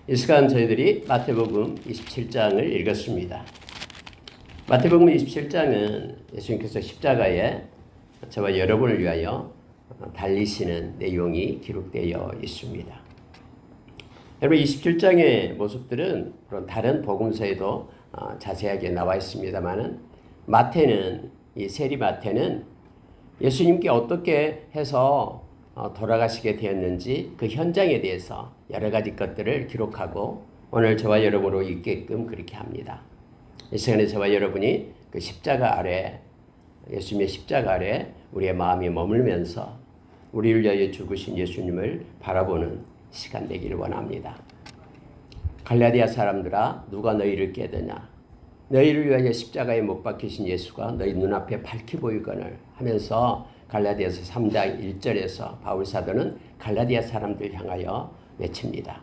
이 시간 저희들이 마태복음 27장을 읽었습니다. 마태복음 27장은 예수님께서 십자가에 저와 여러분을 위하여 달리시는 내용이 기록되어 있습니다. 여러분 27장의 모습들은 그런 다른 복음서에도 자세하게 나와 있습니다만은 마태는 이 세리 마태는 예수님께 어떻게 해서 돌아가시게 되었는지 그 현장에 대해서 여러 가지 것들을 기록하고 오늘 저와 여러분으로 읽게끔 그렇게 합니다. 이 시간에 저와 여러분이 그 십자가 아래, 예수님의 십자가 아래 우리의 마음이 머물면서 우리를 위하여 죽으신 예수님을 바라보는 시간 되기를 원합니다. 갈라디아 사람들아, 누가 너희를 깨드냐? 너희를 위하여 십자가에 못 박히신 예수가 너희 눈앞에 밝히 보이거늘 하면서 갈라디아서 3장 1절에서 바울 사도는 갈라디아 사람들 향하여 외칩니다.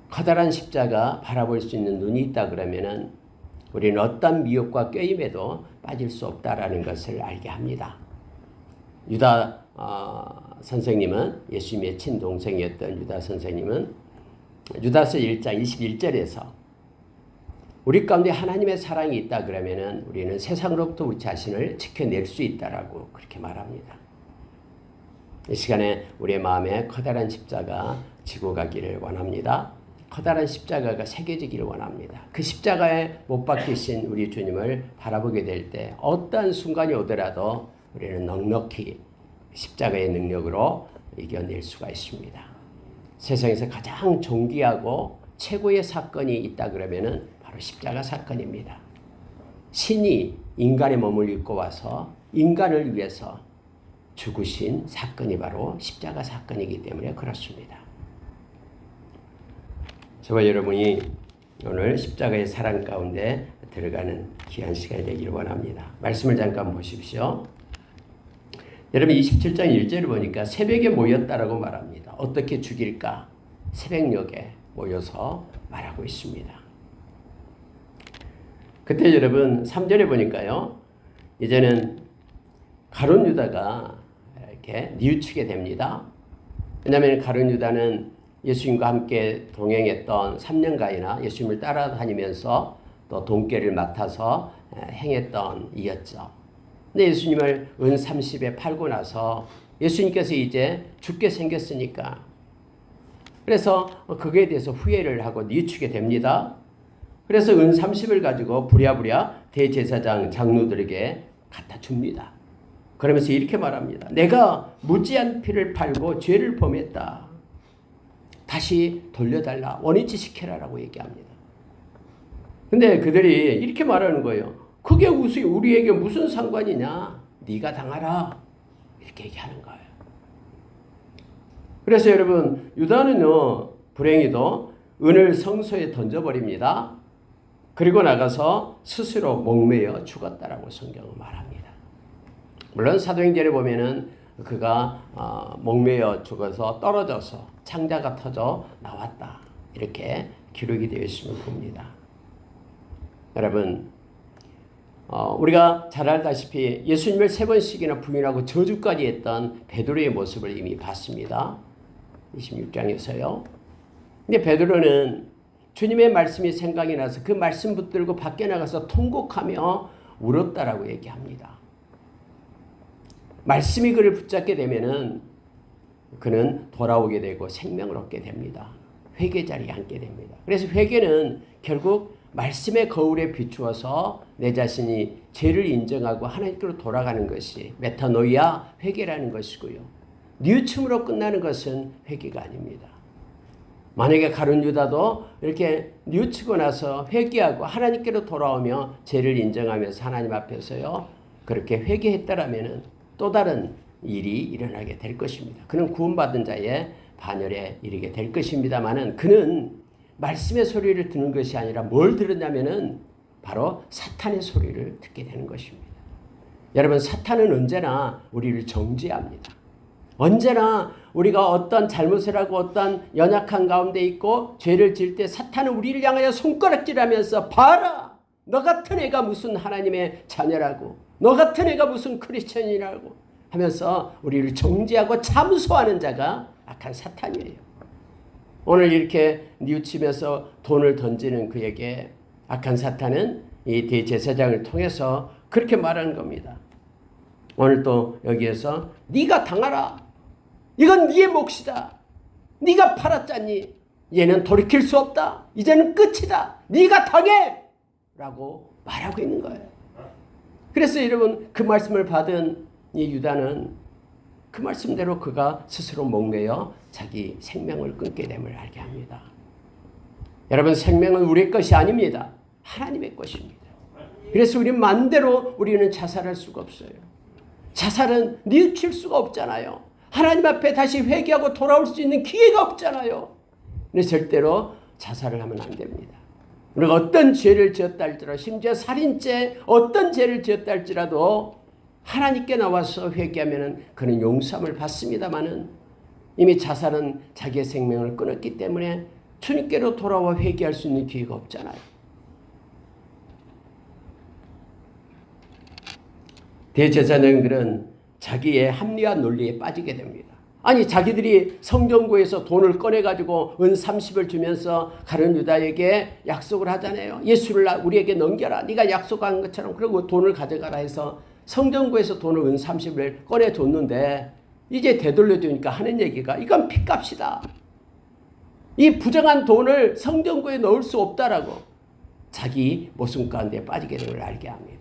커다란 십자가 바라볼 수 있는 눈이 있다 그러면은 우리는 어떤 미혹과 꾀임에도 빠질 수 없다라는 것을 알게 합니다. 유다 선생님은 예수님의 친동생이었던 유다 선생님은 유다서 1장 21절에서 우리 가운데 하나님의 사랑이 있다 그러면은 우리는 세상으로부터 우리 자신을 지켜낼 수 있다라고 그렇게 말합니다. 이 시간에 우리의 마음에 커다란 십자가 지고 가기를 원합니다. 커다란 십자가가 새겨지기를 원합니다. 그 십자가에 못 박히신 우리 주님을 바라보게 될 때 어떤 순간이 오더라도 우리는 넉넉히 십자가의 능력으로 이겨낼 수가 있습니다. 세상에서 가장 존귀하고 최고의 사건이 있다 그러면은 바로 십자가 사건입니다. 신이 인간의 몸을 입고 와서 인간을 위해서 죽으신 사건이 바로 십자가 사건이기 때문에 그렇습니다. 저와 여러분이 오늘 십자가의 사랑 가운데 들어가는 귀한 시간이 되기를 원합니다. 말씀을 잠깐 보십시오. 여러분 27장 1절을 보니까 새벽에 모였다라고 말합니다. 어떻게 죽일까? 새벽녘에 모여서 말하고 있습니다. 그때 여러분 3절에 보니까요. 이제는 가룟 유다가 이렇게 뉘우치게 됩니다. 왜냐하면 가룟 유다는 예수님과 함께 동행했던 3년간이나 예수님을 따라다니면서 또 돈깨를 맡아서 행했던 이였죠. 근데 예수님을 은 30에 팔고 나서 예수님께서 이제 죽게 생겼으니까 그래서 그거에 대해서 후회를 하고 뉘우치게 됩니다. 그래서 은 30을 가지고 부랴부랴 대제사장 장로들에게 갖다 줍니다. 그러면서 이렇게 말합니다. 내가 무지한 피를 팔고 죄를 범했다. 다시 돌려달라. 원위치 시켜라라고 얘기합니다. 근데 그들이 이렇게 말하는 거예요. 그게 우리에게 무슨 상관이냐? 네가 당하라. 이렇게 얘기하는 거예요. 그래서 여러분 유다는요. 불행히도 은을 성소에 던져버립니다. 그리고 나가서 스스로 목매어 죽었다라고 성경은 말합니다. 물론 사도행전에 보면은 그가 목매어 죽어서 떨어져서 창자가 터져 나왔다. 이렇게 기록이 되어 있음을 봅니다. 여러분 우리가 잘 알다시피 예수님을 3번씩이나 부인하고 저주까지 했던 베드로의 모습을 이미 봤습니다. 26장에서요. 근데 베드로는 주님의 말씀이 생각이 나서 그 말씀 붙들고 밖에 나가서 통곡하며 울었다라고 얘기합니다. 말씀이 그를 붙잡게 되면은 그는 돌아오게 되고 생명을 얻게 됩니다. 회개 자리에 앉게 됩니다. 그래서 회개는 결국 말씀의 거울에 비추어서 내 자신이 죄를 인정하고 하나님께로 돌아가는 것이 메타노이아 회개라는 것이고요. 뉘우침으로 끝나는 것은 회개가 아닙니다. 만약에 가룟 유다도 이렇게 뉘우치고 나서 회개하고 하나님께로 돌아오며 죄를 인정하면서 하나님 앞에서요 그렇게 회개했다라면은 또 다른 일이 일어나게 될 것입니다. 그는 구원받은 자의 반열에 이르게 될 것입니다만은 그는 말씀의 소리를 듣는 것이 아니라 뭘 들었냐면은 바로 사탄의 소리를 듣게 되는 것입니다. 여러분 사탄은 언제나 우리를 정죄합니다. 언제나 우리가 어떤 잘못을 하고 어떤 연약한 가운데 있고 죄를 지을 때 사탄은 우리를 향하여 손가락질하면서 봐라! 너 같은 애가 무슨 하나님의 자녀라고 너 같은 애가 무슨 크리스천이라고 하면서 우리를 정죄하고 참소하는 자가 악한 사탄이에요. 오늘 이렇게 뉘우치면서 돈을 던지는 그에게 악한 사탄은 이 대제사장을 통해서 그렇게 말하는 겁니다. 오늘 또 여기에서 네가 당하라. 이건 네의 몫이다. 네가 팔았잖니. 얘는 돌이킬 수 없다. 이제는 끝이다. 네가 당해! 라고 말하고 있는 거예요. 그래서 여러분 그 말씀을 받은 이 유다는 그 말씀대로 그가 스스로 목매어 자기 생명을 끊게 됨을 알게 합니다. 여러분 생명은 우리의 것이 아닙니다. 하나님의 것입니다. 그래서 우리는 마음대로 우리는 자살할 수가 없어요. 자살은 뉘우칠 수가 없잖아요. 하나님 앞에 다시 회개하고 돌아올 수 있는 기회가 없잖아요. 근데 절대로 자살을 하면 안 됩니다. 우리가 어떤 죄를 지었다 할지라도 심지어 살인죄 어떤 죄를 지었다 할지라도 하나님께 나와서 회개하면 그는 용서함을 받습니다마는 이미 자살은 자기의 생명을 끊었기 때문에 주님께로 돌아와 회개할 수 있는 기회가 없잖아요. 대제사장들은 자기의 합리화 논리에 빠지게 됩니다. 아니 자기들이 성전구에서 돈을 꺼내가지고 은 30을 주면서 가룟 유다에게 약속을 하잖아요. 예수를 우리에게 넘겨라. 네가 약속한 것처럼 그리고 돈을 가져가라 해서 성전구에서 돈을 은 30을 꺼내줬는데 이제 되돌려주니까 하는 얘기가 이건 핏값이다. 이 부정한 돈을 성전구에 넣을 수 없다라고 자기 모순 가운데 빠지게 됨을 알게 합니다.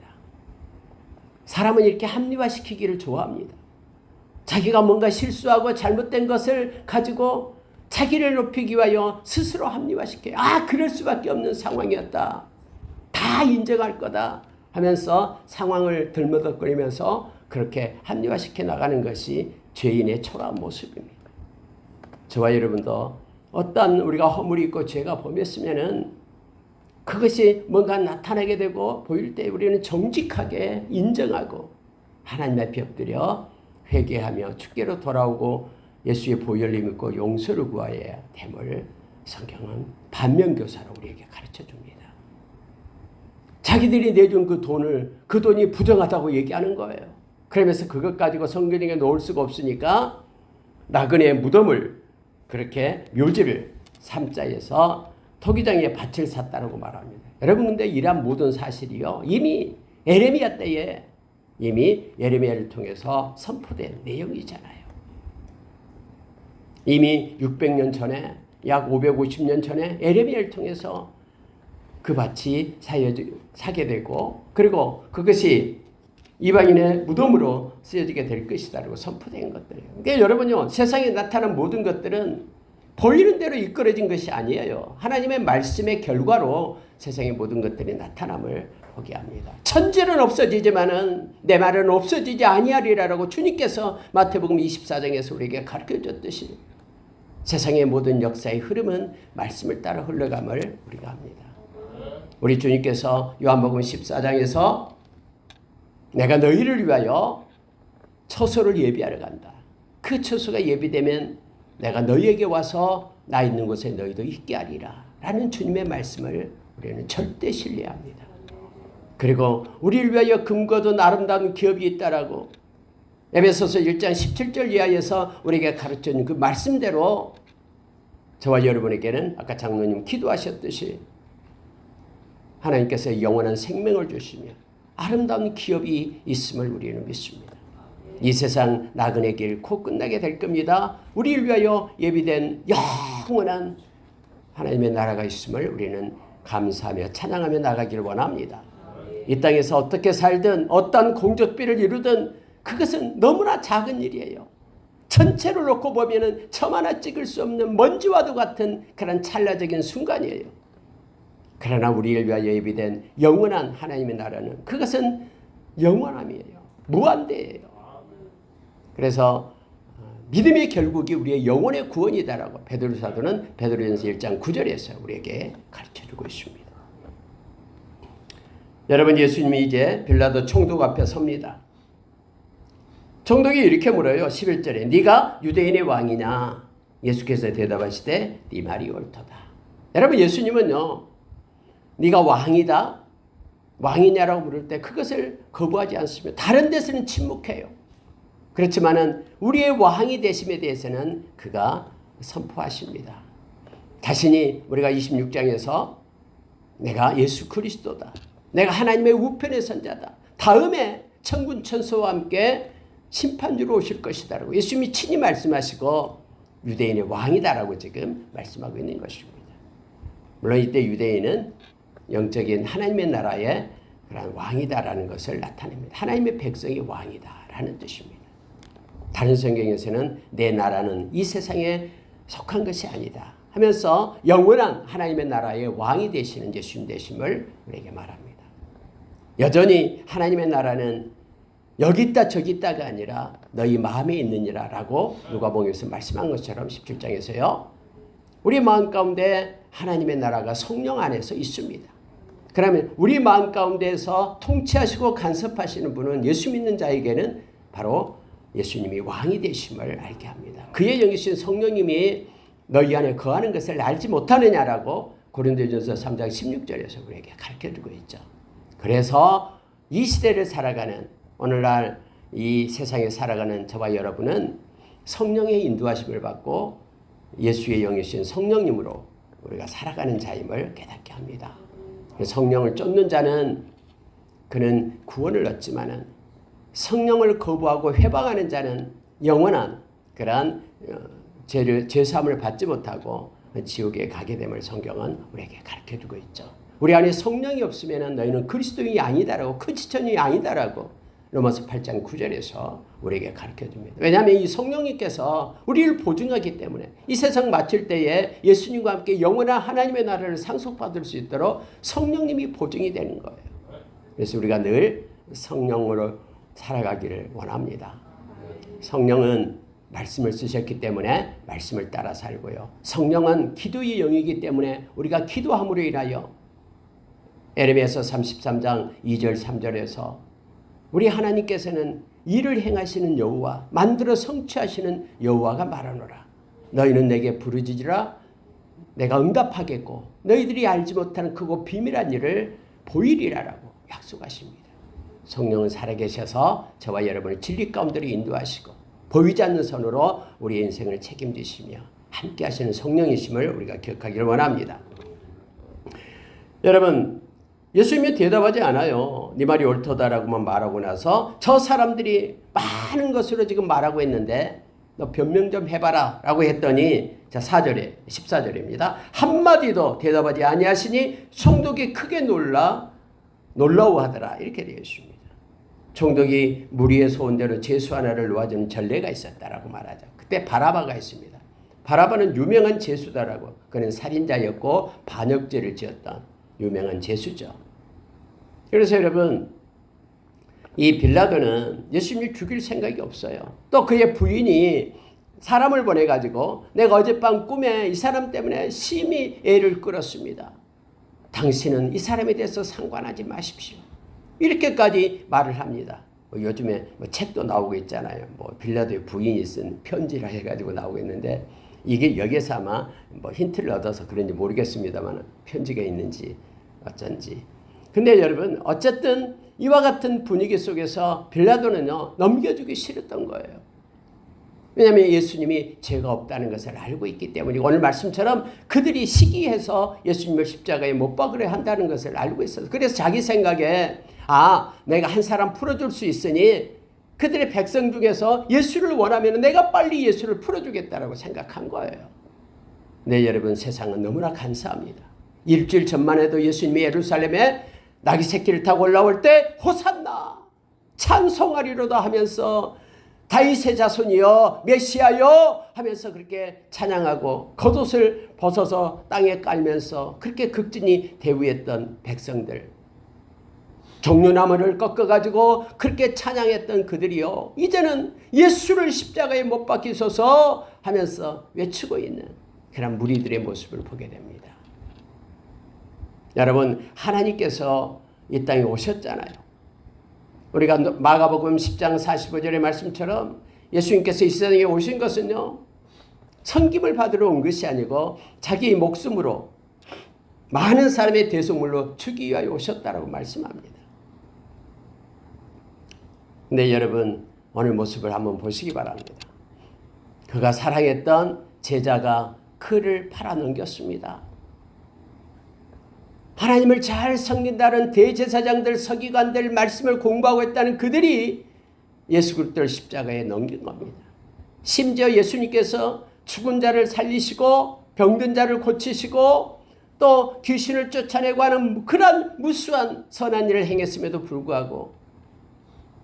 사람은 이렇게 합리화시키기를 좋아합니다. 자기가 뭔가 실수하고 잘못된 것을 가지고 자기를 높이기 위하여 스스로 합리화시켜요. 아, 그럴 수밖에 없는 상황이었다. 다 인정할 거다 하면서 상황을 들머덕거리면서 그렇게 합리화시켜 나가는 것이 죄인의 초라한 모습입니다. 저와 여러분도 어떤 우리가 허물이 있고 죄가 범했으면은 그것이 뭔가 나타나게 되고 보일 때 우리는 정직하게 인정하고 하나님 앞에 엎드려 회개하며 주께로 돌아오고 예수의 보혈을 믿고 용서를 구하여야 됨을 성경은 반면교사로 우리에게 가르쳐 줍니다. 자기들이 내준 그 돈이 부정하다고 얘기하는 거예요. 그러면서 그것 가지고 성경에 놓을 수가 없으니까 나그네의 무덤을 그렇게 묘지를 삼자에서 토기장에 밭을 샀다고 말합니다. 여러분 근데 이러한 모든 사실이요 이미 에레미야 때에 이미 예레미야를 통해서 선포된 내용이잖아요. 이미 600년 전에 약 550년 전에 예레미야를 통해서 그 밭이 사게 되고 그리고 그것이 이방인의 무덤으로 쓰여지게 될 것이다라고 선포된 것들이에요. 그러니까 여러분요 세상에 나타난 모든 것들은 보이는 대로 이끌어진 것이 아니에요. 하나님의 말씀의 결과로 세상의 모든 것들이 나타남을 보게 합니다. 천지는 없어지지만은 내 말은 없어지지 아니하리라라고 주님께서 마태복음 24장에서 우리에게 가르쳐줬듯이 세상의 모든 역사의 흐름은 말씀을 따라 흘러감을 우리가 합니다. 우리 주님께서 요한복음 14장에서 내가 너희를 위하여 처소를 예비하러 간다. 그 처소가 예비되면 내가 너희에게 와서 나 있는 곳에 너희도 있게 하리라 라는 주님의 말씀을 우리는 절대 신뢰합니다. 그리고 우리를 위하여 금거도 아름다운 기업이 있다라고 에베소서 1장 17절 이하에서 우리에게 가르쳐준 그 말씀대로 저와 여러분에게는 아까 장로님 기도하셨듯이 하나님께서 영원한 생명을 주시며 아름다운 기업이 있음을 우리는 믿습니다. 이 세상 나그네 길 곧 끝나게 될 겁니다. 우리를 위하여 예비된 영원한 하나님의 나라가 있음을 우리는 감사하며 찬양하며 나가기를 원합니다. 이 땅에서 어떻게 살든 어떤 공적비를 이루든 그것은 너무나 작은 일이에요. 전체를 놓고 보면은 점 하나 찍을 수 없는 먼지와도 같은 그런 찰나적인 순간이에요. 그러나 우리를 위하여 예비된 영원한 하나님의 나라는 그것은 영원함이에요. 무한대예요. 그래서 믿음의 결국이 우리의 영혼의 구원이다라고 베드로 사도는 베드로전서 1장 9절에서 우리에게 가르쳐주고 있습니다. 여러분 예수님이 이제 빌라도 총독 앞에 섭니다. 총독이 이렇게 물어요. 11절에 네가 유대인의 왕이냐? 예수께서 대답하시되 네 말이 옳도다. 여러분 예수님은요. 네가 왕이다? 왕이냐라고 물을 때 그것을 거부하지 않습니다. 다른 데서는 침묵해요. 그렇지만은 우리의 왕이 되심에 대해서는 그가 선포하십니다. 자신이 우리가 26장에서 내가 예수 그리스도다. 내가 하나님의 우편에 선 자다. 다음에 천군 천사와 함께 심판주로 오실 것이다 라고 예수님이 친히 말씀하시고 유대인의 왕이다라고 지금 말씀하고 있는 것입니다. 물론 이때 유대인은 영적인 하나님의 나라의 그런 왕이다라는 것을 나타냅니다. 하나님의 백성이 왕이다라는 뜻입니다. 다른 성경에서는 내 나라는 이 세상에 속한 것이 아니다 하면서 영원한 하나님의 나라의 왕이 되시는 예수님 되심을 우리에게 말합니다. 여전히 하나님의 나라는 여기 있다 저기 있다가 아니라 너희 마음에 있느니라 라고 누가복음에서 말씀한 것처럼 17장에서요. 우리 마음 가운데 하나님의 나라가 성령 안에서 있습니다. 그러면 우리 마음 가운데서 통치하시고 간섭하시는 분은 예수 믿는 자에게는 바로 예수님이 왕이 되심을 알게 합니다. 그의 영이신 성령님이 너희 안에 거하는 것을 알지 못하느냐라고 고린도전서 3장 16절에서 우리에게 가르쳐주고 있죠. 그래서 이 시대를 살아가는 오늘날 이 세상에 살아가는 저와 여러분은 성령의 인도하심을 받고 예수의 영이신 성령님으로 우리가 살아가는 자임을 깨닫게 합니다. 성령을 쫓는 자는 그는 구원을 얻지만은 성령을 거부하고 회방하는 자는 영원한 그러한 죄사함을 받지 못하고 지옥에 가게 됨을 성경은 우리에게 가르쳐주고 있죠. 우리 안에 성령이 없으면 너희는 그리스도인이 아니다라고 크리스천이 아니다라고 로마서 8장 9절에서 우리에게 가르쳐줍니다. 왜냐하면 이 성령님께서 우리를 보증하기 때문에 이 세상 마칠 때에 예수님과 함께 영원한 하나님의 나라를 상속받을 수 있도록 성령님이 보증이 되는 거예요. 그래서 우리가 늘 성령으로 살아가기를 원합니다. 성령은 말씀을 쓰셨기 때문에 말씀을 따라 살고요. 성령은 기도의 영이기 때문에 우리가 기도함으로 인하여 에레미야서 33장 2절 3절에서 우리 하나님께서는 일을 행하시는 여호와 만들어 성취하시는 여호와가 말하노라. 너희는 내게 부르짖으라 내가 응답하겠고 너희들이 알지 못하는 크고 비밀한 일을 보이리라라고 약속하십니다. 성령은 살아계셔서 저와 여러분을 진리 가운데로 인도하시고 보이지 않는 손으로 우리의 인생을 책임지시며 함께 하시는 성령이심을 우리가 기억하기를 원합니다. 여러분 예수님이 대답하지 않아요. 네 말이 옳도다라고만 말하고 나서 저 사람들이 많은 것으로 지금 말하고 있는데 너 변명 좀 해봐라 라고 했더니 자 4절에 14절입니다. 한마디도 대답하지 아니하시니 총독이 크게 놀라워하더라 이렇게 되어 있습니다. 총독이 무리의 소원대로 제수 하나를 놓아주는 전례가 있었다라고 말하죠. 그때 바라바가 있습니다. 바라바는 유명한 제수다라고 그는 살인자였고 반역죄를 지었던 유명한 제수죠. 그래서 여러분 이 빌라도는 예수님을 죽일 생각이 없어요. 또 그의 부인이 사람을 보내가지고 내가 어젯밤 꿈에 이 사람 때문에 심히 애를 끌었습니다. 당신은 이 사람에 대해서 상관하지 마십시오. 이렇게까지 말을 합니다. 요즘에 책도 나오고 있잖아요. 빌라도의 부인이 쓴 편지라 해가지고 나오고 있는데 이게 여기서 아마 힌트를 얻어서 그런지 모르겠습니다만 편지가 있는지 어쩐지. 근데 여러분 어쨌든 이와 같은 분위기 속에서 빌라도는요 넘겨주기 싫었던 거예요. 왜냐하면 예수님이 죄가 없다는 것을 알고 있기 때문이고 오늘 말씀처럼 그들이 시기해서 예수님을 십자가에 못 박으려 한다는 것을 알고 있어서 그래서 자기 생각에 내가 한 사람 풀어줄 수 있으니 그들의 백성 중에서 예수를 원하면 내가 빨리 예수를 풀어주겠다라고 생각한 거예요. 네 여러분 세상은 너무나 간사합니다. 일주일 전만 해도 예수님이 예루살렘에 나귀 새끼를 타고 올라올 때 호산나 찬송하리로다 하면서 다윗의 자손이여 메시아여 하면서 그렇게 찬양하고 겉옷을 벗어서 땅에 깔면서 그렇게 극진히 대우했던 백성들 종려나무를 꺾어가지고 그렇게 찬양했던 그들이요 이제는 예수를 십자가에 못 박히소서 하면서 외치고 있는 그런 무리들의 모습을 보게 됩니다. 여러분 하나님께서 이 땅에 오셨잖아요. 우리가 마가복음 10장 45절의 말씀처럼 예수님께서 이 세상에 오신 것은요 섬김을 받으러 온 것이 아니고 자기 목숨으로 많은 사람의 대속물로 주기 위하여 오셨다라고 말씀합니다. 근데 여러분 오늘 모습을 한번 보시기 바랍니다. 그가 사랑했던 제자가 그를 팔아넘겼습니다. 하나님을 잘 섬긴다는 대제사장들, 서기관들, 말씀을 공부하고 있다는 그들이 예수 그리스도를 십자가에 넘긴 겁니다. 심지어 예수님께서 죽은 자를 살리시고 병든 자를 고치시고 또 귀신을 쫓아내고 하는 그런 무수한 선한 일을 행했음에도 불구하고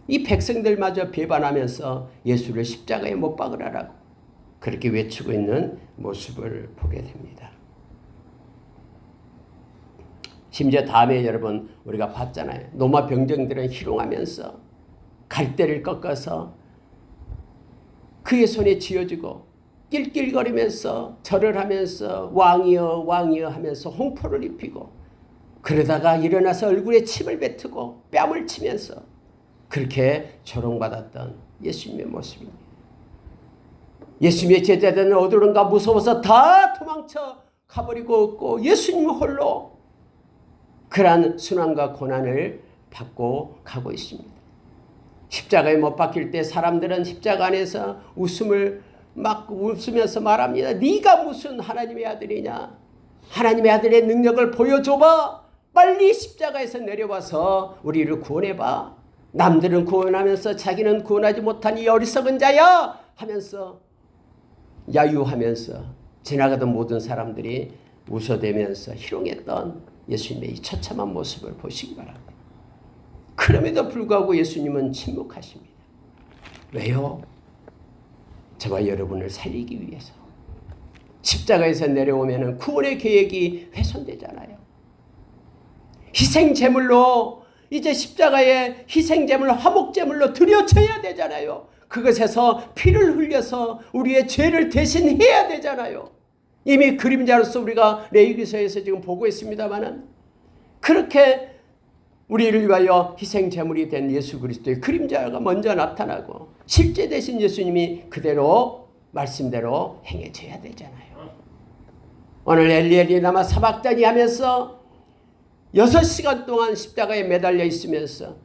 이 백성들마저 배반하면서 예수를 십자가에 못 박으라고 그렇게 외치고 있는 모습을 보게 됩니다. 심지어 다음에 여러분 우리가 봤잖아요. 로마 병정들은 희롱하면서 갈대를 꺾어서 그의 손에 쥐어주고 낄낄거리면서 절을 하면서 왕이여 왕이여 하면서 홍포를 입히고 그러다가 일어나서 얼굴에 침을 뱉고 뺨을 치면서 그렇게 조롱받았던 예수님의 모습입니다. 예수님의 제자들은 어디론가 무서워서 다 도망쳐 가버리고 없고 예수님 홀로 그러한 순환과 고난을 받고 가고 있습니다. 십자가에 못 박힐 때 사람들은 십자가 안에서 웃으면서 말합니다. 네가 무슨 하나님의 아들이냐? 하나님의 아들의 능력을 보여줘봐. 빨리 십자가에서 내려와서 우리를 구원해봐. 남들은 구원하면서 자기는 구원하지 못한 이 어리석은 자야 하면서 야유하면서 지나가던 모든 사람들이 웃어대면서 희롱했던 예수님의 이 처참한 모습을 보시기 바랍니다. 그럼에도 불구하고 예수님은 침묵하십니다. 왜요? 저와 여러분을 살리기 위해서. 십자가에서 내려오면 구원의 계획이 훼손되잖아요. 희생제물로 이제 십자가에 희생제물, 화목제물로 드려져야 되잖아요. 그것에서 피를 흘려서 우리의 죄를 대신해야 되잖아요. 이미 그림자로서 우리가 레위기서에서 지금 보고 있습니다만은 그렇게 우리를 위하여 희생제물이 된 예수 그리스도의 그림자가 먼저 나타나고 실제 되신 예수님이 그대로 말씀대로 행해져야 되잖아요. 오늘 엘리 라마 사박다니 하면서 6시간 동안 십자가에 매달려 있으면서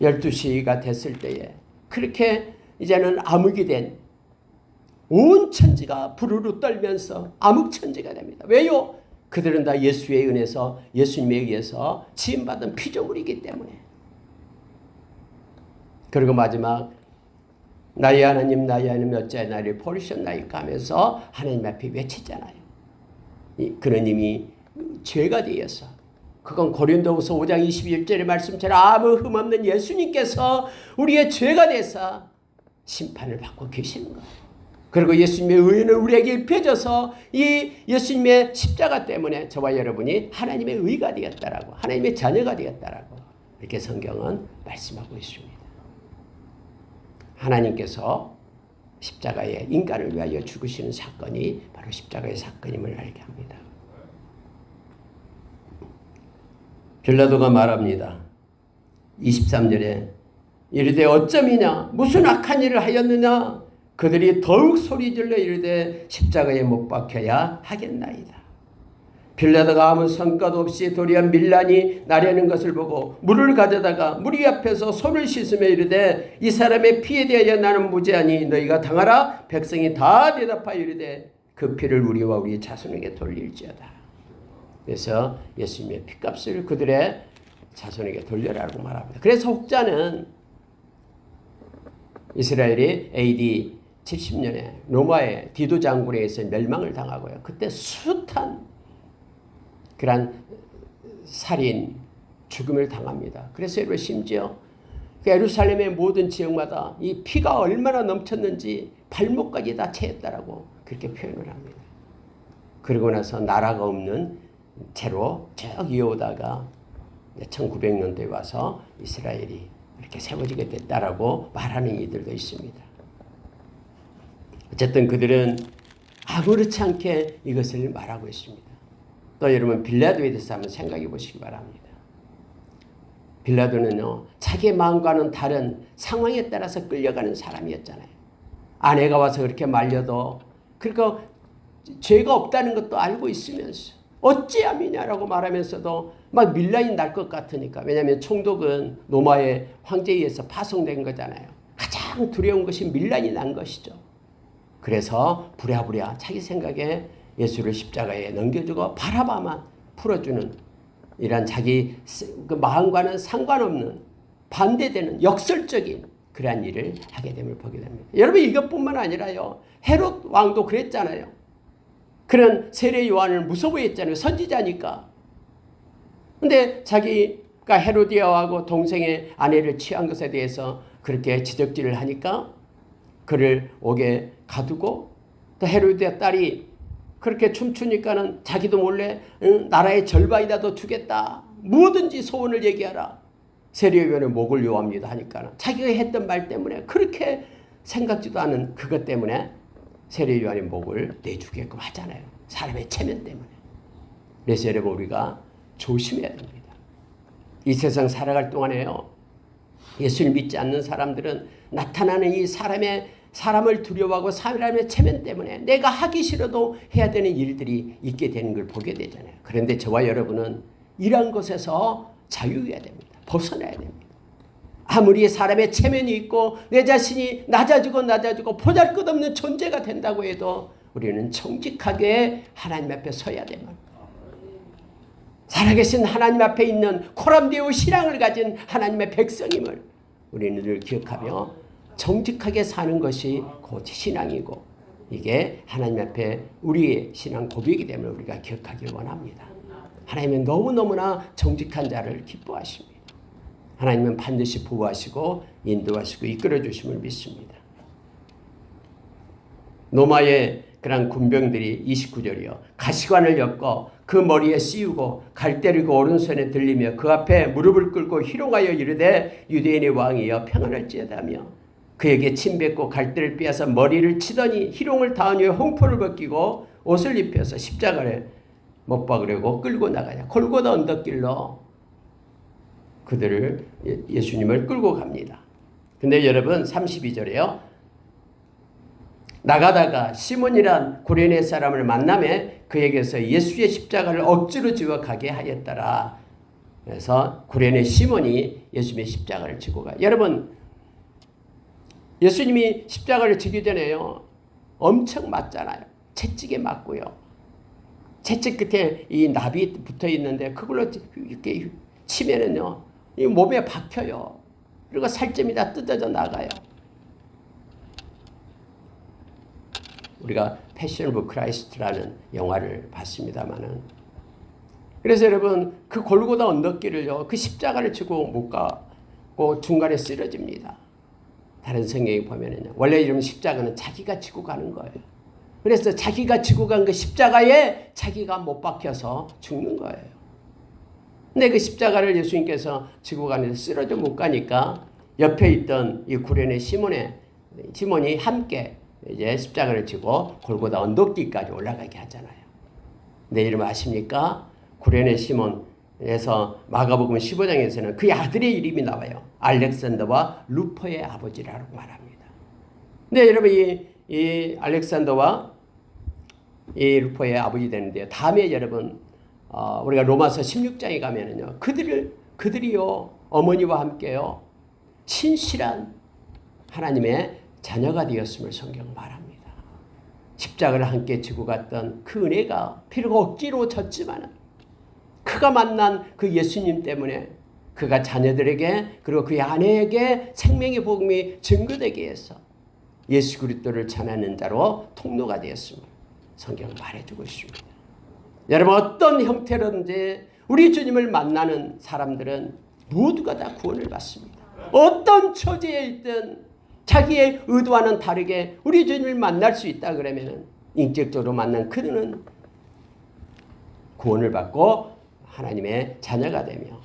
12시가 됐을 때에 그렇게 이제는 암흑이 된 온 천지가 부르르 떨면서 암흑천지가 됩니다. 왜요? 그들은 다 예수의 은혜에서 예수님에 의해서 지음받은 피조물이기 때문에. 그리고 마지막 나의 하나님 나의 하나님 어찌하여 나를 버리셨나이까 하면서 하나님 앞에 외치잖아요. 그는 이미 죄가 되어서 그건 고린도후서 5장 21절의 말씀처럼 아무 흠없는 예수님께서 우리의 죄가 돼서 심판을 받고 계시는 거예요. 그리고 예수님의 의는 우리에게 입혀져서 이 예수님의 십자가 때문에 저와 여러분이 하나님의 의가 되었다라고 하나님의 자녀가 되었다라고 이렇게 성경은 말씀하고 있습니다. 하나님께서 십자가에 인간을 위하여 죽으시는 사건이 바로 십자가의 사건임을 알게 합니다. 빌라도가 말합니다. 23절에 이르되 어쩌미냐 무슨 악한 일을 하였느냐 그들이 더욱 소리질러 이르되 십자가에 못 박혀야 하겠나이다. 빌라도가 아무 성과도 없이 도리어 밀란이 나려는 것을 보고 물을 가져다가 무리 앞에서 손을 씻으며 이르되 이 사람의 피에 대하여 나는 무죄하니 너희가 당하라. 백성이 다 대답하여 이르되 그 피를 우리와 우리 자손에게 돌릴지어다. 그래서 예수님의 피값을 그들의 자손에게 돌려라고 말합니다. 그래서 혹자는 이스라엘이 AD 70년에 로마의 디도 장군에 의해서 멸망을 당하고요. 그때 숱한 그런 살인, 죽음을 당합니다. 그래서 여러분 심지어 예루살렘의 모든 지역마다 이 피가 얼마나 넘쳤는지 발목까지 다 채였다라고 그렇게 표현을 합니다. 그러고 나서 나라가 없는 채로 쭉 이어오다가 1900년대에 와서 이스라엘이 이렇게 세워지게 됐다라고 말하는 이들도 있습니다. 어쨌든 그들은 아무렇지 않게 이것을 말하고 있습니다. 또 여러분 빌라도에 대해서 한번 생각해 보시기 바랍니다. 빌라도는요 자기의 마음과는 다른 상황에 따라서 끌려가는 사람이었잖아요. 아내가 와서 그렇게 말려도 그러니까 죄가 없다는 것도 알고 있으면서 어찌함이냐라고 말하면서도 막 밀란이 날 것 같으니까. 왜냐하면 총독은 로마의 황제에 의해서 파송된 거잖아요. 가장 두려운 것이 밀란이 난 것이죠. 그래서 부랴부랴 자기 생각에 예수를 십자가에 넘겨주고 바라바만 풀어주는 이런 자기 그 마음과는 상관없는 반대되는 역설적인 그러한 일을 하게 됨을 보게 됩니다. 여러분 이것뿐만 아니라요. 헤롯 왕도 그랬잖아요. 그런 세례 요한을 무서워했잖아요. 선지자니까. 근데 자기가 헤로디아하고 동생의 아내를 취한 것에 대해서 그렇게 지적질을 하니까 그를 옥에 가두고 또 헤로디아 딸이 그렇게 춤추니까는 자기도 몰래 나라의 절반이라도 주겠다. 뭐든지 소원을 얘기하라. 세례요한의 목을 요합니다 하니까 자기가 했던 말 때문에 그렇게 생각지도 않은 그것 때문에 세례요한의 목을 내주게끔 하잖아요. 사람의 체면 때문에. 그래서 여러분 우리가 조심해야 됩니다. 이 세상 살아갈 동안에요. 예수를 믿지 않는 사람들은 나타나는 이 사람을 두려워하고 사람의 체면 때문에 내가 하기 싫어도 해야 되는 일들이 있게 되는 걸 보게 되잖아요. 그런데 저와 여러분은 이런 것에서 자유해야 됩니다. 벗어나야 됩니다. 아무리 사람의 체면이 있고 내 자신이 낮아지고 보잘것없는 존재가 된다고 해도 우리는 정직하게 하나님 앞에 서야 됩니다. 살아계신 하나님 앞에 있는 코람데오 신앙을 가진 하나님의 백성임을 우리는 늘 기억하며 정직하게 사는 것이 곧 신앙이고 이게 하나님 앞에 우리의 신앙 고백이 됨을 우리가 기억하길 원합니다. 하나님은 너무너무나 정직한 자를 기뻐하십니다. 하나님은 반드시 보호하시고 인도하시고 이끌어주심을 믿습니다. 로마의 그런 군병들이 29절이요. 가시관을 엮어 그 머리에 씌우고 갈대를 그 오른손에 들리며 그 앞에 무릎을 꿇고 희롱하여 이르되 유대인의 왕이여 평안할지어다며 그에게 침 뱉고 갈대를 빼앗아 머리를 치더니 희롱을 다한 후에 홍포를 벗기고 옷을 입혀서 십자가를 못 박으려고 끌고 나가냐. 골고다 언덕길로 그들을 예수님을 끌고 갑니다. 근데 여러분 32절에요. 나가다가 시몬이란 구레네 사람을 만나매 그에게서 예수의 십자가를 억지로 지워 가게 하였더라. 그래서 구레네 시몬이 예수님의 십자가를 지고 가요. 여러분 예수님이 십자가를 지기 전에요. 엄청 맞잖아요. 채찍에 맞고요. 채찍 끝에 이 납이 붙어 있는데 그걸로 이렇게 치면은요. 이 몸에 박혀요. 그리고 살점이 다 뜯어져 나가요. 우리가 패션 오브 크라이스트라는 영화를 봤습니다만은 그래서 여러분 그 골고다 언덕길을요. 그 십자가를 지고 못 가고 중간에 쓰러집니다. 다른 성경에 보면은요. 원래 이런 십자가는 자기가 지고 가는 거예요. 그래서 자기가 지고 간 그 십자가에 자기가 못 박혀서 죽는 거예요. 근데 그 십자가를 예수님께서 지고 가는데 쓰러져 못 가니까 옆에 있던 이 구레네 시몬이 함께 이제 십자가를 지고 골고다 언덕길까지 올라가게 하잖아요. 근데 이름 아십니까? 구레네 시몬에서 마가복음 15장에서는 그의 아들의 이름이 나와요. 알렉산더와 루포의 아버지라고 말합니다. 근데 여러분 이 알렉산더와 이 루포의 아버지 되는데요. 다음에 여러분 우리가 로마서 16장에 가면은요. 그들이요. 어머니와 함께요. 신실한 하나님의 자녀가 되었음을 성경 말합니다. 십자가를 함께 지고 갔던 그 은혜가 비록 억지로 졌지만 그가 만난 그 예수님 때문에 그가 자녀들에게 그리고 그의 아내에게 생명의 복음이 증거되게 해서 예수 그리스도를 전하는 자로 통로가 되었음을 성경 말해주고 있습니다. 여러분 어떤 형태로든지 우리 주님을 만나는 사람들은 모두가 다 구원을 받습니다. 어떤 처지에 있든 자기의 의도와는 다르게 우리 주님을 만날 수 있다 그러면 인격적으로 만난 그들은 구원을 받고 하나님의 자녀가 되며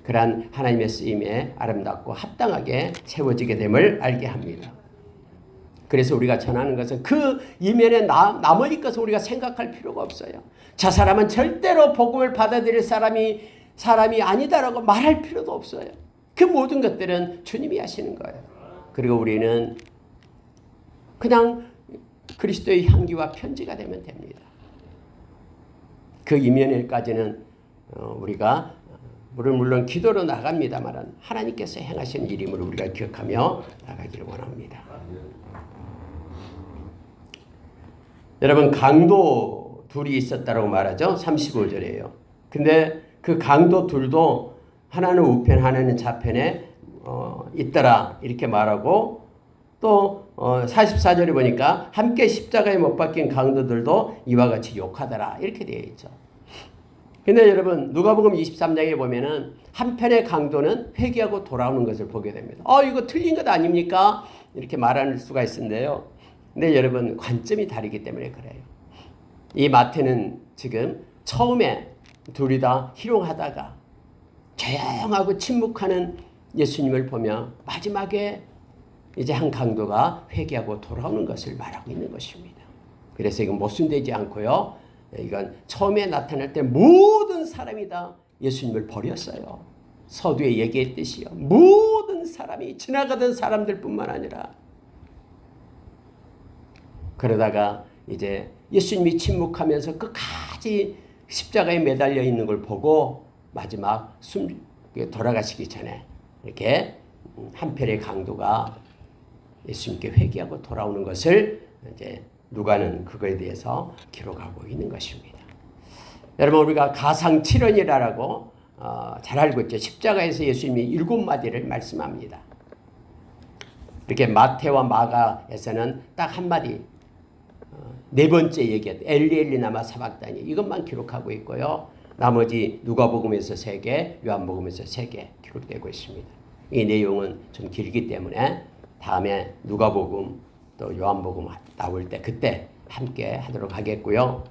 그러한 하나님의 쓰임에 아름답고 합당하게 세워지게 됨을 알게 합니다. 그래서 우리가 전하는 것은 그 이면에 남의 것을 우리가 생각할 필요가 없어요. 저 사람은 절대로 복음을 받아들일 사람이 아니다라고 말할 필요도 없어요. 그 모든 것들은 주님이 하시는 거예요. 그리고 우리는 그냥 그리스도의 향기와 편지가 되면 됩니다. 그 이면에까지는 우리가 물론 기도로 나갑니다만 하나님께서 행하신 일임을 우리가 기억하며 나가기를 원합니다. 여러분 강도 둘이 있었다고 말하죠. 35절이에요. 근데 그 강도 둘도 하나는 우편 하나는 좌편에 있더라 이렇게 말하고 또 44절에 보니까 함께 십자가에 못 박힌 강도들도 이와 같이 욕하더라 이렇게 되어 있죠. 근데 여러분 누가복음 23장에 보면은 한편의 강도는 회개하고 돌아오는 것을 보게 됩니다. 이거 틀린 것 아닙니까? 이렇게 말할 수가 있는데요. 근데 여러분 관점이 다르기 때문에 그래요. 이 마태는 지금 처음에 둘이 다 희롱하다가 조용하고 침묵하는 예수님을 보며 마지막에 이제 한 강도가 회개하고 돌아오는 것을 말하고 있는 것입니다. 그래서 이건 모순되지 않고요. 이건 처음에 나타날 때 모든 사람이 다 예수님을 버렸어요. 서두에 얘기했듯이요. 모든 사람이 지나가던 사람들뿐만 아니라 그러다가 이제 예수님이 침묵하면서 끝까지 십자가에 매달려 있는 걸 보고 마지막 돌아가시기 전에 이렇게 한편의 강도가 예수님께 회개하고 돌아오는 것을 이제 누가는 그거에 대해서 기록하고 있는 것입니다. 여러분 우리가 가상 7원이라고 잘 알고 있죠. 십자가에서 예수님이 7마디를 말씀합니다. 이렇게 마태와 마가에서는 딱 한마디 네 번째 얘기했던 엘리 엘리 라마 사박다니 이것만 기록하고 있고요. 나머지 누가복음에서 3개, 요한복음에서 3개 기록되고 있습니다. 이 내용은 좀 길기 때문에 다음에 누가복음 또 요한복음 나올 때 그때 함께 하도록 하겠고요.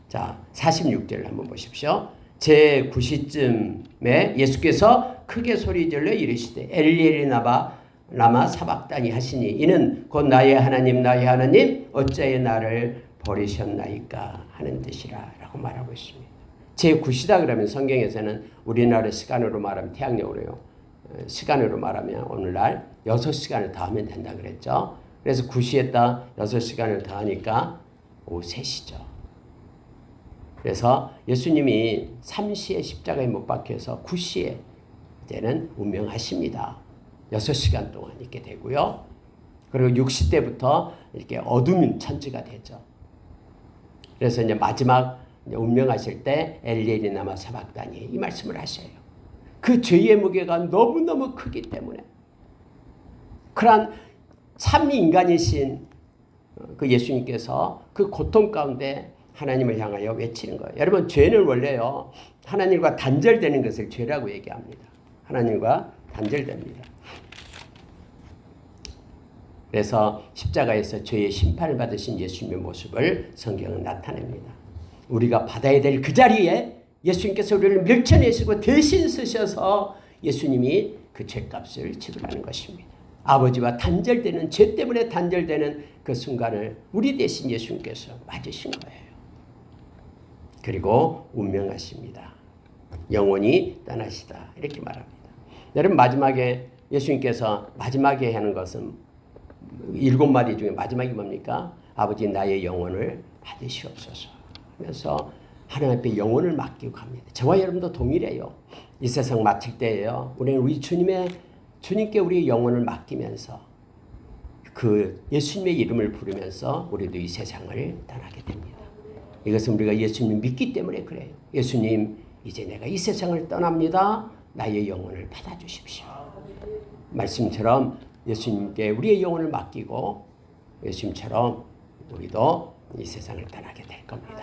자, 46절 한번 보십시오. 제 9시쯤에 예수께서 크게 소리질러 이르시되 엘리 엘리 라마 사박다니 하시니 이는 곧 나의 하나님 어찌하여 나를 버리셨나이까 하는 뜻이라 라고 말하고 있습니다. 제 9시다 그러면 성경에서는 우리나라 시간으로 말하면 태양력으로요. 시간으로 말하면 오늘날 6시간을 더하면 된다 그랬죠. 그래서 9시에다 6시간을 더하니까 오후 3시죠. 그래서 예수님이 3시에 십자가에 못 박혀서 9시에 이제는 운명하십니다. 6시간 동안 있게 되고요. 그리고 60대부터 이렇게 어두운 천지가 되죠. 그래서 이제 마지막 운명하실 때 엘리엘이 남아 사박다니 이 말씀을 하셔요. 그 죄의 무게가 너무너무 크기 때문에 그러한 참 인간이신 그 예수님께서 그 고통 가운데 하나님을 향하여 외치는 거예요. 여러분 죄는 원래요 하나님과 단절되는 것을 죄라고 얘기합니다. 하나님과 단절됩니다. 그래서 십자가에서 죄의 심판을 받으신 예수님의 모습을 성경은 나타냅니다. 우리가 받아야 될 그 자리에 예수님께서 우리를 밀쳐내시고 대신 쓰셔서 예수님이 그 죄값을 지불하는 것입니다. 아버지와 단절되는 죄 때문에 단절되는 그 순간을 우리 대신 예수님께서 맞으신 거예요. 그리고 운명하십니다. 영원히 떠나시다 이렇게 말합니다. 여러분 마지막에 예수님께서 마지막에 하는 것은 7마디 중에 마지막이 뭡니까? 아버지 나의 영혼을 받으시옵소서 하면서 하나님 앞에 영혼을 맡기고 갑니다. 저와 여러분도 동일해요. 이 세상 마칠 때예요. 우리는 우리 주님께 우리의 영혼을 맡기면서 그 예수님의 이름을 부르면서 우리도 이 세상을 떠나게 됩니다. 이것은 우리가 예수님 믿기 때문에 그래요. 예수님 이제 내가 이 세상을 떠납니다. 나의 영혼을 받아주십시오. 말씀처럼 예수님께 우리의 영혼을 맡기고 예수님처럼 우리도 이 세상을 떠나게 될 겁니다.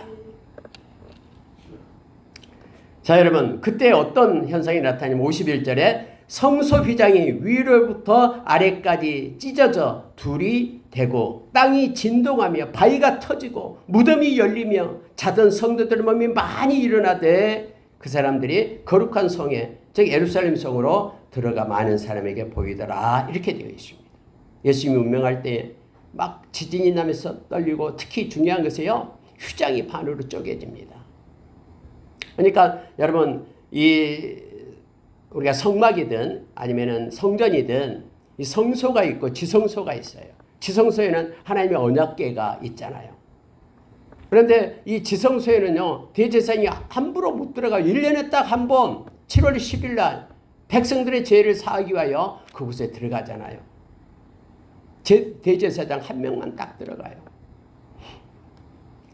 자 여러분 그때 어떤 현상이 나타나냐면 51절에 성소 휘장이 위로부터 아래까지 찢어져 둘이 되고 땅이 진동하며 바위가 터지고 무덤이 열리며 자던 성도들의 몸이 많이 일어나되 그 사람들이 거룩한 성에 즉 예루살렘 성으로 들어가 많은 사람에게 보이더라 이렇게 되어 있습니다. 예수님이 운명할 때 막 지진이 나면서 떨리고 특히 중요한 것이요 휘장이 반으로 쪼개집니다. 그러니까 여러분 우리가 성막이든 아니면은 성전이든 이 성소가 있고 지성소가 있어요. 지성소에는 하나님의 언약궤가 있잖아요. 그런데 이 지성소에는요 대제사장이 함부로 못 들어가 1년에 딱 한 번 7월 10일 날 백성들의 죄를 사하기 위하여 그곳에 들어가잖아요. 대제사장 한 명만 딱 들어가요.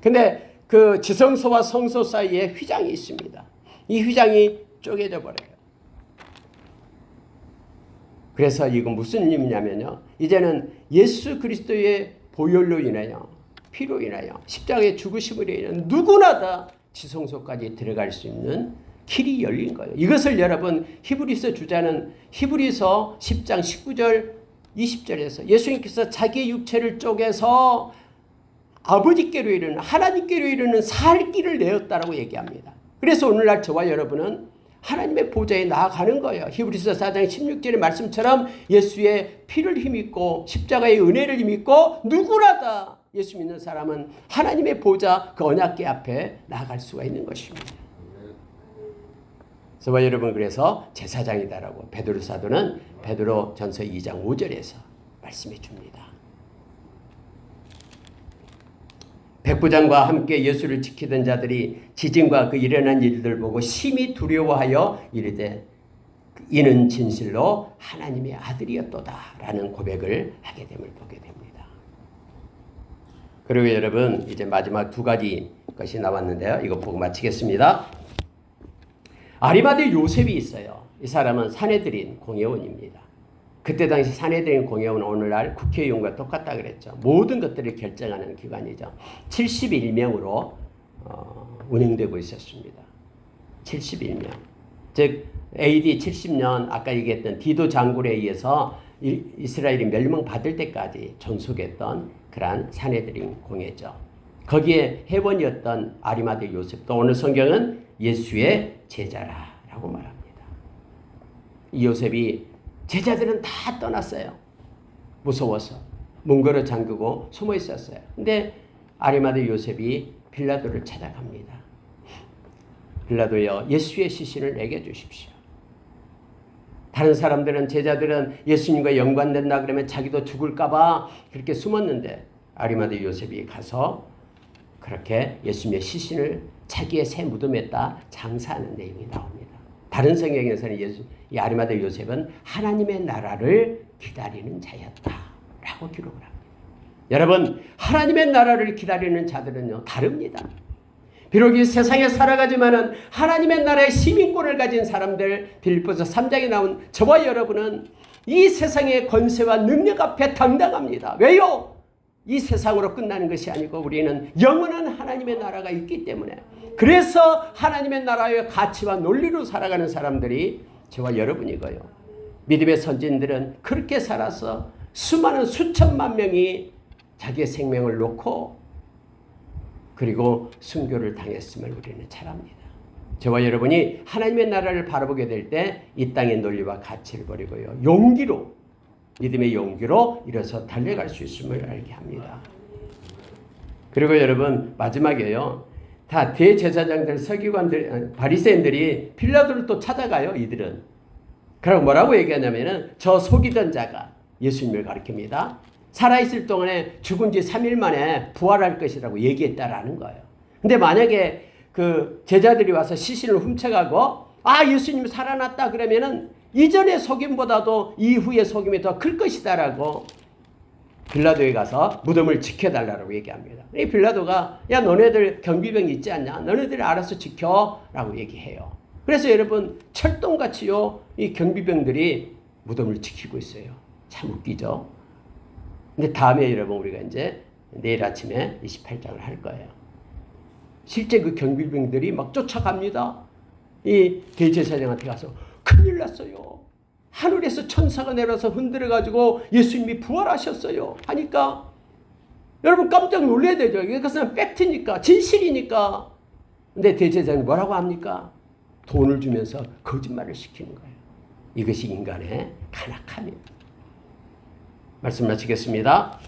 근데 그 지성소와 성소 사이에 휘장이 있습니다. 이 휘장이 쪼개져 버려요. 그래서 이건 무슨 의미냐면요. 이제는 예수 그리스도의 보혈로 인하여 피로 인하여 십자가의 죽으심으로 인하여 누구나 다 지성소까지 들어갈 수 있는 길이 열린 거예요. 이것을 여러분 히브리서 주자는 히브리서 10장 19절 20절에서 예수님께서 자기의 육체를 쪼개서 아버지께로 이르는 하나님께로 이르는 살 길을 내었다라고 얘기합니다. 그래서 오늘날 저와 여러분은 하나님의 보좌에 나아가는 거예요. 히브리서 4장 16절의 말씀처럼 예수의 피를 힘입고 십자가의 은혜를 힘입고 누구나 다 예수 믿는 사람은 하나님의 보좌 그 언약궤 앞에 나아갈 수가 있는 것입니다. 저와 여러분 그래서 제사장이다라고 베드로 사도는 베드로 전서 2장 5절에서 말씀해 줍니다. 백부장과 함께 예수를 지키던 자들이 지진과 그 일어난 일들 보고 심히 두려워하여 이르되 이는 진실로 하나님의 아들이었도다라는 고백을 하게 됨을 보게 됩니다. 그리고 여러분 이제 마지막 두 가지 것이 남았는데요. 이거 보고 마치겠습니다. 아리마대 요셉이 있어요. 이 사람은 산헤드린 공회원입니다. 그때 당시 산헤드린 공회원은 오늘날 국회의원과 똑같다 그랬죠. 모든 것들을 결정하는 기관이죠. 71명으로 운영되고 있었습니다. 71명. 즉 AD 70년 아까 얘기했던 디도 장군에 의해서 이스라엘이 멸망받을 때까지 존속했던 그러한 산헤드린 공회죠. 거기에 회원이었던 아리마대 요셉도 오늘 성경은 예수의 제자라고 말합니다. 이 요셉이 제자들은 다 떠났어요. 무서워서 문거로 잠그고 숨어 있었어요. 근데 아리마대 요셉이 빌라도를 찾아갑니다. 빌라도여 예수의 시신을 내게 주십시오. 다른 사람들은 제자들은 예수님과 연관된다 그러면 자기도 죽을까 봐 그렇게 숨었는데 아리마대 요셉이 가서 그렇게 예수님의 시신을 자기의 새 무덤에다 장사하는 내용이 나옵니다. 다른 성경에서는 이 아리마대 요셉은 하나님의 나라를 기다리는 자였다라고 기록을 합니다. 여러분 하나님의 나라를 기다리는 자들은요 다릅니다. 비록 이 세상에 살아가지만은 하나님의 나라의 시민권을 가진 사람들 빌립보서 3장에 나온 저와 여러분은 이 세상의 권세와 능력 앞에 당당합니다. 왜요? 이 세상으로 끝나는 것이 아니고 우리는 영원한 하나님의 나라가 있기 때문에 그래서 하나님의 나라의 가치와 논리로 살아가는 사람들이 저와 여러분이고요. 믿음의 선진들은 그렇게 살아서 수많은 수천만 명이 자기의 생명을 놓고 그리고 순교를 당했음을 우리는 잘 압니다. 저와 여러분이 하나님의 나라를 바라보게 될 때 이 땅의 논리와 가치를 버리고요. 용기로 믿음의 용기로 일어서 달려갈 수 있음을 알게 합니다. 그리고 여러분 마지막에요. 다 대제사장들, 서기관들, 바리새인들이 빌라도를 또 찾아가요. 이들은. 그리고 뭐라고 얘기하냐면은 저 속이던 자가 예수님을 가리킵니다. 살아있을 동안에 죽은 지 3일 만에 부활할 것이라고 얘기했다라는 거예요. 근데 만약에 그 제자들이 와서 시신을 훔쳐가고 예수님 살아났다 그러면은 이전의 속임보다도 이후의 속임이 더 클 것이다라고 빌라도에 가서 무덤을 지켜달라고 얘기합니다. 이 빌라도가 야 너네들 경비병 있지 않냐? 너네들 알아서 지켜라고 얘기해요. 그래서 여러분 철동같이요 이 경비병들이 무덤을 지키고 있어요. 참 웃기죠? 근데 다음에 여러분 우리가 이제 내일 아침에 28장을 할 거예요. 실제 그 경비병들이 막 쫓아갑니다. 이 대제사장한테 가서 큰일 났어요. 하늘에서 천사가 내려서 흔들어가지고 예수님이 부활하셨어요. 하니까 여러분 깜짝 놀라야 되죠. 이것은 팩트니까 진실이니까. 근데 대제사장이 뭐라고 합니까? 돈을 주면서 거짓말을 시키는 거예요. 이것이 인간의 간악함입니다. 말씀 마치겠습니다.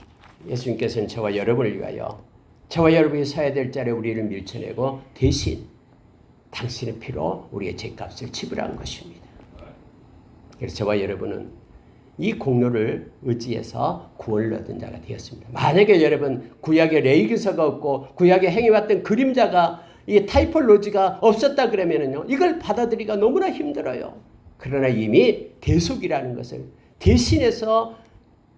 예수님께서는 저와 여러분을 위하여 저와 여러분이 서야 될 자리에 우리를 밀쳐내고 대신 당신의 피로 우리의 죄값을 지불한 것입니다. 그래서 저와 여러분은 이 공로를 의지해서 구원을 얻은 자가 되었습니다. 만약에 여러분 구약에 레위기서가 없고 구약에 행해왔던 그림자가 이 타이폴로지가 없었다 그러면은요 이걸 받아들이기가 너무나 힘들어요. 그러나 이미 대속이라는 것을 대신해서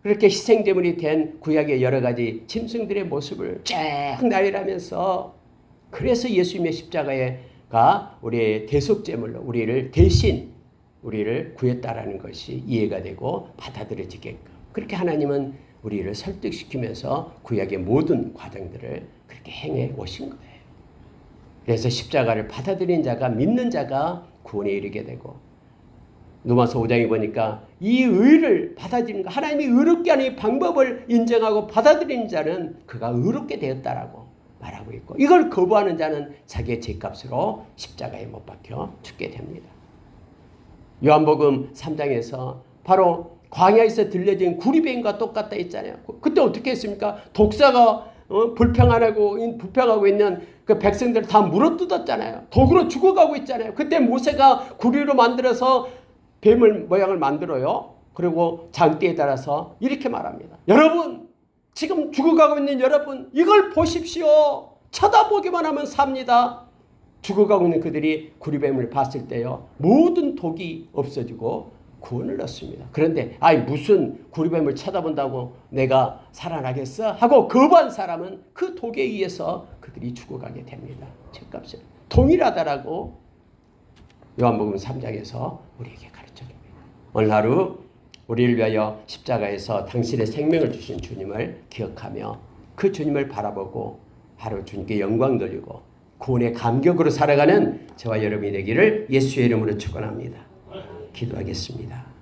그렇게 희생제물이 된 구약의 여러 가지 짐승들의 모습을 쭉 나열하면서 그래서 예수님의 십자가가 우리의 대속제물로 우리를 대신 우리를 구했다라는 것이 이해가 되고 받아들여지게끔 그렇게 하나님은 우리를 설득시키면서 구약의 모든 과정들을 그렇게 행해 오신 거예요. 그래서 십자가를 받아들인 자가 믿는 자가 구원에 이르게 되고 누가서 5장에 보니까 이 의를 받아들이는 거 하나님이 의롭게 하는 이 방법을 인정하고 받아들이는 자는 그가 의롭게 되었다라고 말하고 있고 이걸 거부하는 자는 자기의 죄값으로 십자가에 못 박혀 죽게 됩니다. 요한복음 3장에서 바로 광야에서 들려진 구리뱀과 똑같다 했잖아요. 그때 어떻게 했습니까? 독사가 불평하고 있는 그 백성들을 다 물어뜯었잖아요. 독으로 죽어가고 있잖아요. 그때 모세가 구리로 만들어서 뱀을 모양을 만들어요. 그리고 장대에 달아서 이렇게 말합니다. 여러분, 지금 죽어가고 있는 여러분, 이걸 보십시오. 쳐다보기만 하면 삽니다. 죽어가고 있는 그들이 구리뱀을 봤을 때요, 모든 독이 없어지고 구원을 얻습니다. 그런데 무슨 구리뱀을 쳐다본다고 내가 살아나겠어? 하고 거부한 사람은 그 독에 의해서 그들이 죽어가게 됩니다. 죄값을 동일하다라고 요한복음 3장에서 우리에게 가르쳐줍니다. 오늘 하루 우리를 위하여 십자가에서 당신의 생명을 주신 주님을 기억하며 그 주님을 바라보고 하루 주님께 영광 돌리고 구원의 감격으로 살아가는 저와 여러분이 되기를 예수의 이름으로 축원합니다. 기도하겠습니다.